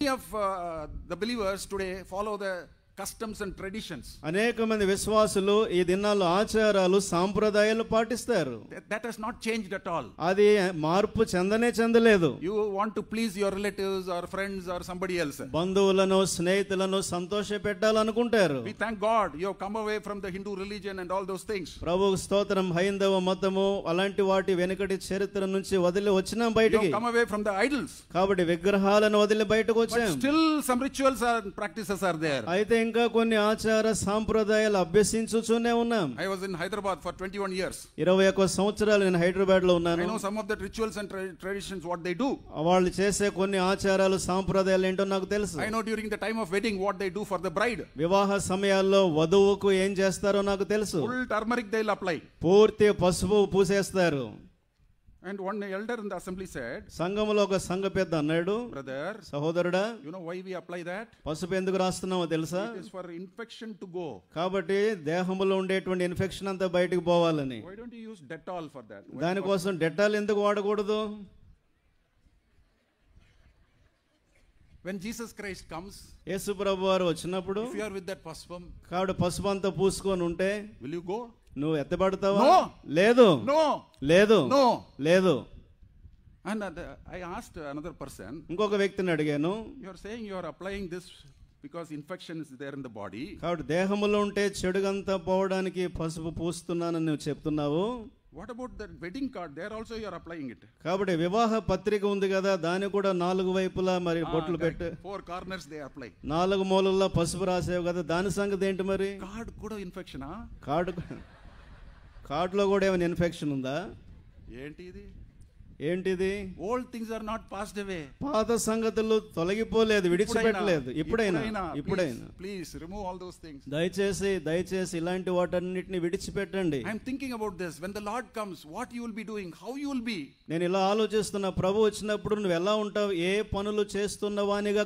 Many of the believers today follow the customs and traditions. అనేక మంది విశ్వాసులు ఈ దినాల్లో ఆచారాలు సాంప్రదాయాలు పాటిస్తారు. That has not changed at all. అది మార్పు చెందలేదు. You want to please your relatives or friends or somebody else. బంధువులను స్నేహితులను సంతోషపెట్టాలనుకుంటారు. We thank God you have come away from the Hindu religion and all those things. ప్రభువుకు స్తోత్రం. హైందవ మతము అలాంటి వాటి వెనుకటి చరిత్ర నుంచి వదిలి వచ్చినాం You బయటికి. have come away from the idols. కాబట్టి విగ్రహాలను వదిలి బయటకు But వచ్చాం. still some rituals and practices are there. అయితే ఇంకా కొన్ని ఆచార సాంప్రదాయాలు అభ్యసించుతూనే ఉన్నాం. I was in Hyderabad for 21 years. 21 సంవత్సరాలు నేను హైదరాబాద్ లో ఉన్నాను. I know some of the rituals and traditions what they do. వాళ్ళు చేసే కొన్ని ఆచారాలు సాంప్రదాయాలు ఏంటో నాకు తెలుసు. I know during the time of wedding what they do for the bride. వివాహ సమయాల్లో వధువుకు ఏం చేస్తారో నాకు తెలుసు. Full turmeric they'll apply. పూర్తి పసుపు పూసేస్తారు. And one elder in the assembly said, సంఘములో ఒక సంఘ పెద్ద అన్నాడు, brother, సహోదరుడా, you know why we apply that? పసుపు ఎందుకు రాస్తున్నామో తెలుసా? It is for infection to go. కాబట్టి దేహంలో ఉండేటువంటి ఇన్ఫెక్షన్ అంతా బయటికి పోవాలని. Why don't you use Dettol for that? దానికోసం డెటాల్ ఎందుకు వాడకూడదు? When Jesus Christ comes, యేసు ప్రభువు వారు వచ్చినప్పుడు if you are with that pasupam, కాబట్టి పసుపు అంతా పూసుకొని ఉంటే will you go? నువ్వు ఎత్తబడతావా? No. లేదు. No. లేదు. No. లేదు. And I asked another person, ఇంకొక వ్యక్తిని అడిగాను, you are saying you are applying this because infection is there in the body. కాబట్టి దేహంలో ఉంటే చెడుగంతా పోవడానికి పసుపు పూస్తున్నానని నువ్వు చెప్తున్నావు. What about the wedding card? There also you are applying it. కాబట్టి వివాహ పత్రిక ఉంది కదా, దాని కూడా 4 వైపులా మరి బొట్లు పెట్టు. 4 corners they apply. 4 మూలల్లో పసుపు రాసేవు కదా, దాని సంగతి ఏంటి మరి? Card kuda infection ah? కార్డులో కూడా ఏమైనా ఇన్ఫెక్షన్ ఉందా? ఏంటిది? Old things are not passed away. పాత సంగతులు తొలగిపోలేదు, విడిచిపెట్టలేదు. ఇప్పుడైనా please remove all those things. దయచేసి ఇలాంటి వాటన్నిటిని విడిచిపెట్టండి. I am thinking about this. When the Lord comes, what you will be doing? How you will be? నేను ఇలా ఆలోచిస్తున్నా, ప్రభు వచ్చినప్పుడు నువ్వు ఎలా ఉంటావు? ఏ పనులు చేస్తున్నవానిగా